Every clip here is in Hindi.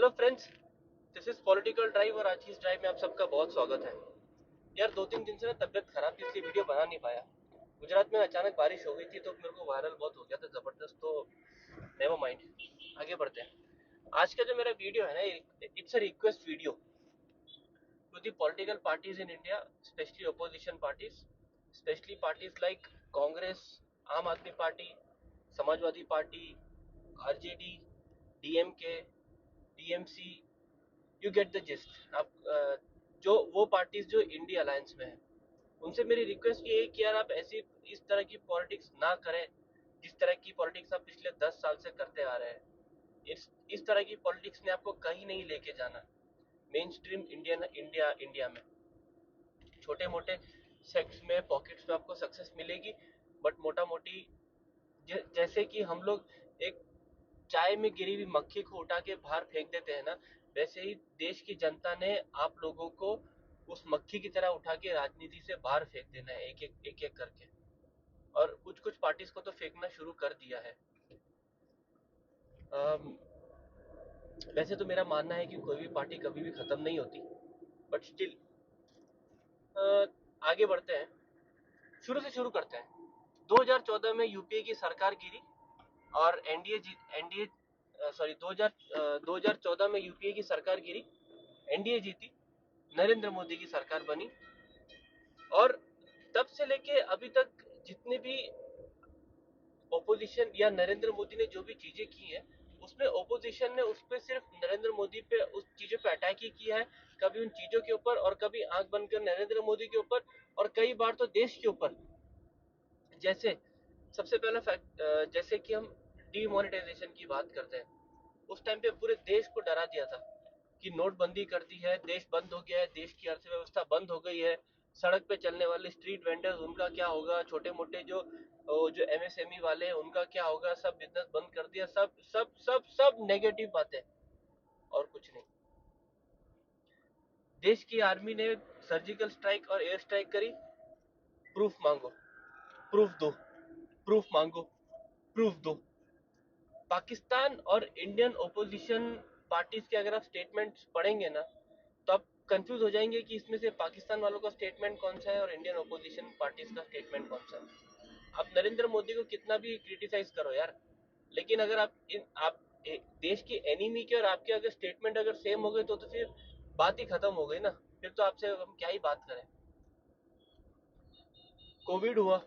Hello friends, this is political drive और आज की इस ड्राइव में आप सबका बहुत स्वागत है। यार 2-3 दिन से ना तबीयत खराब थी, इसलिए वीडियो बना नहीं पाया। गुजरात में अचानक बारिश हो गई थी तो मेरे को वायरल बहुत हो गया था जबरदस्त। तो नेवर माइंड, आगे बढ़ते हैं। आज का जो मेरा वीडियो है ना, it's a request video to the political parties in India, specially opposition parties, specially parties like Congress, Aam Aadmi party, Samajwadi party, RJD, DMK, TMC. You get the gist. आप जो वो पार्टीज जो इंडिया अलायंस में है, उनसे मेरी रिक्वेस्ट ये है कि यार आप ऐसी इस तरह की पॉलिटिक्स ना करें जिस तरह की पॉलिटिक्स आप पिछले 10 साल से करते आ रहे हैं। इस तरह की पॉलिटिक्स ने आपको कहीं नहीं लेके जाना। मेन स्ट्रीम इंडिया में छोटे मोटे सेक्ट्स में, पॉकेट्स में आपको सक्सेस मिलेगी, बट मोटा मोटी जैसे कि हम लोग एक चाय में गिरी हुई मक्खी को उठा के बाहर फेंक देते हैं ना, वैसे ही देश की जनता ने आप लोगों को उस मक्खी की तरह उठा के राजनीति से बाहर फेंक देना है, एक एक करके। और कुछ कुछ पार्टीज को तो फेंकना शुरू कर दिया है। वैसे तो मेरा मानना है कि कोई भी पार्टी कभी भी खत्म नहीं होती, बट स्टिल आगे बढ़ते हैं। शुरू से शुरू करते हैं। 2014 में यूपीए की सरकार गिरी और एनडीए सॉरी 2014 में यूपीए की सरकार गिरी, एनडीए जीती, नरेंद्र मोदी की सरकार बनी। और तब से लेके अभी तक जितने भी ओपोजिशन या नरेंद्र मोदी ने जो भी चीजें की हैं, उसमें ओपोजिशन ने उस पर सिर्फ नरेंद्र मोदी पे उस चीजों पे अटैक ही किया है। कभी उन चीजों के ऊपर, और कभी आंख बंद कर नरेंद्र मोदी के ऊपर, और कई बार तो देश के ऊपर। जैसे सबसे पहला फैक्ट, जैसे कि हम डीमोनेटाइजेशन की बात करते हैं, उस टाइम पे पूरे देश को डरा दिया था कि नोटबंदी कर दी है, देश बंद हो गया है, देश की अर्थव्यवस्था बंद हो गई है, सड़क पे चलने वाले स्ट्रीट वेंडर्स उनका क्या होगा, छोटे मोटे जो एमएसएमई वाले हैं उनका क्या होगा, सब बिजनेस बंद कर दिया। सब सब सब सब नेगेटिव बातें और कुछ नहीं। देश की आर्मी ने सर्जिकल स्ट्राइक और एयर स्ट्राइक करी, प्रूफ मांगो, प्रूफ दो, प्रूफ मांगो, प्रूफ दो। पाकिस्तान और इंडियन ओपोजिशन पार्टीज के अगर आप स्टेटमेंट्स पढ़ेंगे ना, तो आप कंफ्यूज हो जाएंगे कि इसमें से पाकिस्तान वालों का स्टेटमेंट कौन सा है और इंडियन ओपोजिशन पार्टीज का स्टेटमेंट कौन सा है। आप नरेंद्र मोदी को कितना भी क्रिटिसाइज करो यार, लेकिन अगर आप देश के एनिमी के और आपके अगर स्टेटमेंट अगर सेम हो गए तो फिर बात ही खत्म हो गई ना। फिर तो आपसे हम क्या ही बात करें। कोविड हुआ,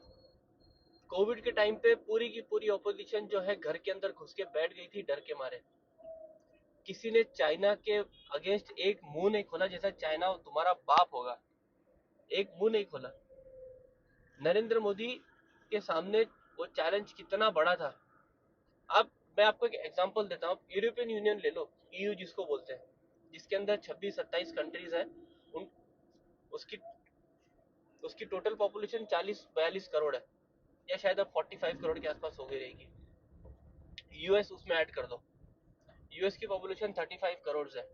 कोविड के टाइम पे पूरी की पूरी ऑपोजिशन जो है घर के अंदर घुस के बैठ गई थी डर के मारे। किसी ने चाइना के अगेंस्ट एक मुंह नहीं खोला, जैसा चाइना तुम्हारा बाप होगा, एक मुंह नहीं खोला। नरेंद्र मोदी के सामने वो चैलेंज कितना बड़ा था। अब मैं आपको एक एग्जांपल देता हूँ। यूरोपियन यूनियन ले लो, ईयू जिसको बोलते हैं, जिसके अंदर 26-27 कंट्रीज है। उन उसकी उसकी टोटल पॉपुलेशन 40-42 करोड़ है, या शायद अब 45 करोड़ के आसपास हो गई रहेगी। यूएस उसमें ऐड कर दो, यूएस की पॉपुलेशन 35 करोड़ है।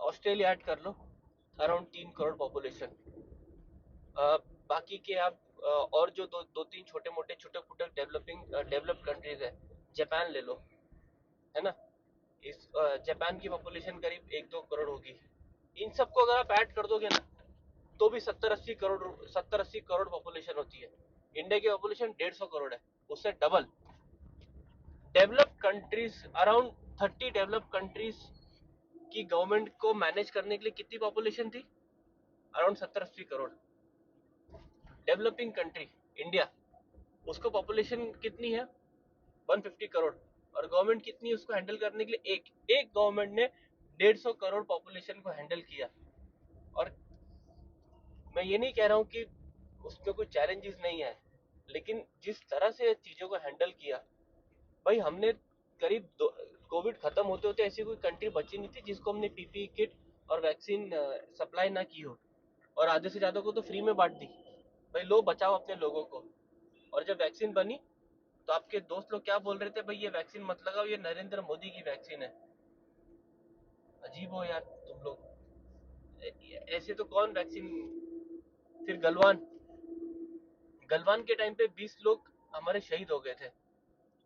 ऑस्ट्रेलिया ऐड कर लो, अराउंड 3 करोड़ पॉपुलेशन। बाकी के आप और जो दो तीन छोटे मोटे छोटे मोटे डेवलप्ड कंट्रीज है, जापान ले लो, है ना। इस जापान की पॉपुलेशन करीब 1-2 करोड़ होगी। इन सबको अगर आप ऐड कर दोगे ना, तो भी 70-80 करोड़ पॉपुलेशन होती है। इंडिया की पॉपुलेशन 150 करोड़ है, उससे double. Developed countries around 30 developed countries की गवर्नमेंट को मैनेज करने के लिए कितनी पॉपुलेशन थी? Around 70-80 crore. Developing country India, उसको पॉपुलेशन कितनी है? 150 करोड़। और गवर्नमेंट कितनी है उसको हैंडल करने के लिए? एक एक गवर्नमेंट ने 150 करोड़ पॉपुलेशन को हैंडल किया। और मैं ये नहीं कह रहा हूँ कि उसमें कोई चैलेंजेस नहीं है, लेकिन जिस तरह से चीजों को हैंडल किया, भाई हमने करीब कोविड खत्म होते होते ऐसी कोई कंट्री बची नहीं थी जिसको हमने पीपीई किट और वैक्सीन सप्लाई ना की हो। और आधे से ज्यादा को तो फ्री में बांट दी, भाई लो बचाओ अपने लोगों को। और जब वैक्सीन बनी तो आपके दोस्त लोग क्या बोल रहे थे? भाई ये वैक्सीन मत लगाओ, ये नरेंद्र मोदी की वैक्सीन है। अजीब हो यार तुम लोग, ऐसे तो कौन वैक्सीन। फिर गलवान, गलवान के टाइम पे 20 लोग हमारे शहीद हो गए थे।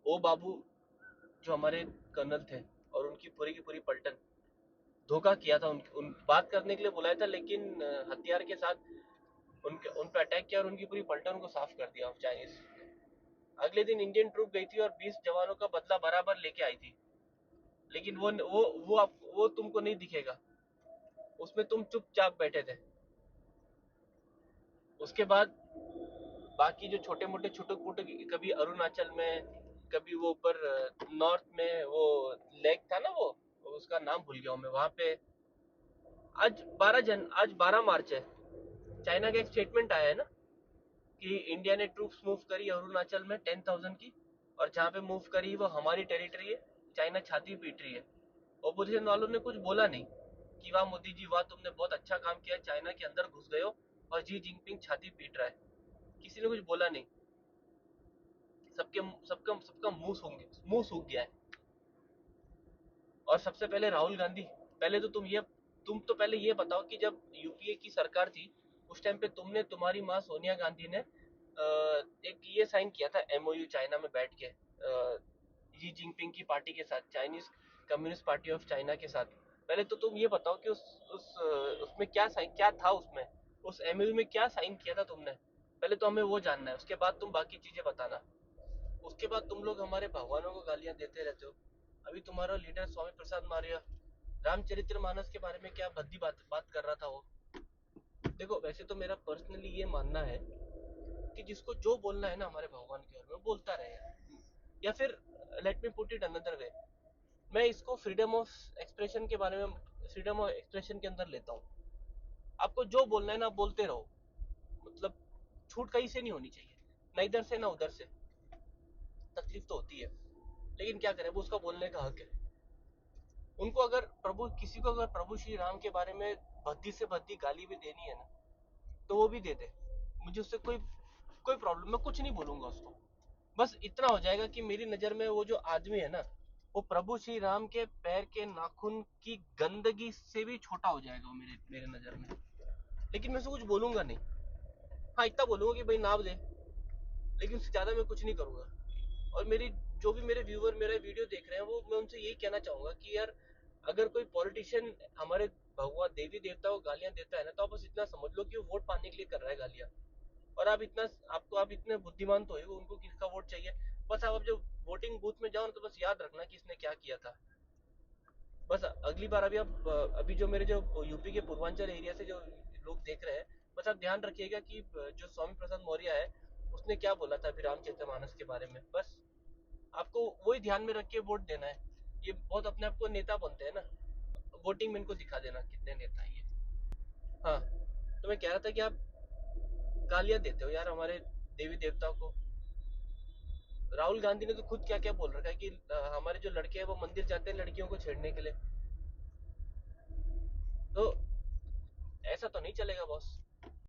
ओ बाबू जो हमारे कर्नल थे, और उनकी उनकी पूरी की पूरी पलटन। धोखा किया था, उन बात करने के लिए बुलाया था, लेकिन हथियार के साथ उन पर अटैक किया और उनकी पूरी पलटन को साफ कर दिया चाइनीज। अगले दिन इंडियन ट्रूप गई थी और 20 जवानों का बदला बराबर लेके आई थी, लेकिन वो तुमको नहीं दिखेगा, उसमें तुम चुपचाप बैठे थे। उसके बाद बाकी जो छोटे मोटे छुटक पुटक, कभी अरुणाचल में, कभी वो ऊपर नॉर्थ में वो लेक था ना, वो उसका नाम भूल गया हूँ मैं, वहां पे आज 12 मार्च है। चाइना का एक स्टेटमेंट आया है ना कि इंडिया ने ट्रूप्स मूव करी अरुणाचल में 10,000 की, और जहाँ पे मूव करी वो हमारी टेरिटरी है, चाइना छाती पीट रही है। ओपोजिशन वालों ने कुछ बोला नहीं कि वाह मोदी जी वाह, तुमने बहुत अच्छा काम किया, चाइना के अंदर घुस गए हो और जी जिनपिंग छाती पीट रहा है। किसी ने कुछ बोला नहीं। सबके सबका सबका मुंह सूख गया है। और सबसे पहले राहुल गांधी, पहले तो तुम तो पहले ये बताओ कि जब यूपीए की सरकार थी उस टाइम पे तुम्हारी माँ सोनिया गांधी ने एक ये साइन किया था एमओयू चाइना में बैठ के जी जिनपिंग की पार्टी के साथ, Chinese communist party of China के साथ। पहले तो तुम ये बताओ कि उसमें क्या था, उसमें उस एमओयू में क्या साइन किया था तुमने। पहले तो हमें वो जानना है, उसके बाद तुम बाकी चीजें बताना। उसके बाद तुम लोग हमारे भगवानों को गालियां देते रहते हो। अभी तुम्हारा लीडर स्वामी प्रसाद मौर्य रामचरितमानस के बारे में क्या भद्दी बात कर रहा था वो। देखो वैसे तो मेरा पर्सनली ये मानना है कि जिसको जो बोलना है ना हमारे भगवान के बारे में बोलता रहे, या फिर let me put it another way, मैं इसको फ्रीडम ऑफ एक्सप्रेशन के बारे में, फ्रीडम ऑफ एक्सप्रेशन के अंदर लेता हूँ। आपको जो बोलना है ना बोलते रहो, मतलब छूट कहीं से नहीं होनी चाहिए, ना इधर से ना उधर से। तकलीफ तो होती है, लेकिन क्या करें, वो उसका बोलने का हक है। उनको अगर किसी को अगर प्रभु श्री राम के बारे में भद्दी से भद्दी गाली भी देनी है ना, तो वो भी दे दे। मुझे उससे कोई कोई प्रॉब्लम, मैं कुछ नहीं बोलूंगा उसको। बस इतना हो जाएगा कि मेरी नजर में वो जो आदमी है ना, वो प्रभु श्री राम के पैर के नाखून की गंदगी से भी छोटा हो जाएगा वो मेरे मेरे नजर में। लेकिन मैं उसको कुछ बोलूंगा नहीं। हाँ इतना बोलूंगा कि भाई नाप दे, लेकिन उससे ज्यादा मैं कुछ नहीं करूंगा। और मेरी जो भी मेरे व्यूअर मेरा वीडियो देख रहे हैं, वो मैं उनसे यही कहना चाहूंगा कि यार अगर कोई पॉलिटिशियन हमारे भगवान देवी देवता को गालियां देता है ना, तो आप बस इतना समझ लो कि वो वोट पाने के लिए कर रहा है गालियां। और आप इतने बुद्धिमान तो हो, उनको किसका वोट चाहिए। बस आप जब वोटिंग बूथ में जाओ ना, तो बस याद रखना कि इसने क्या किया था। बस अगली बार अभी जो मेरे जो यूपी के पूर्वांचल एरिया से जो लोग देख रहे हैं, बस आप ध्यान रखिएगा कि जो स्वामी प्रसाद मौर्य है उसने क्या बोला था अभी रामचरितमानस के बारे में। बस आपको वही ध्यान में रख के वोट देना है। ये बहुत अपने आप को नेता बनते हैं ना, वोटिंग में इनको दिखा देना कितने नेता है ये। हाँ, तो मैं कह रहा था कि आप गालियां देते हो यार हमारे देवी देवताओं को। राहुल गांधी ने तो खुद क्या क्या बोल रखा है कि हमारे जो लड़के हैं वो मंदिर जाते हैं लड़कियों को छेड़ने के लिए। तो ऐसा तो नहीं चलेगा बॉस।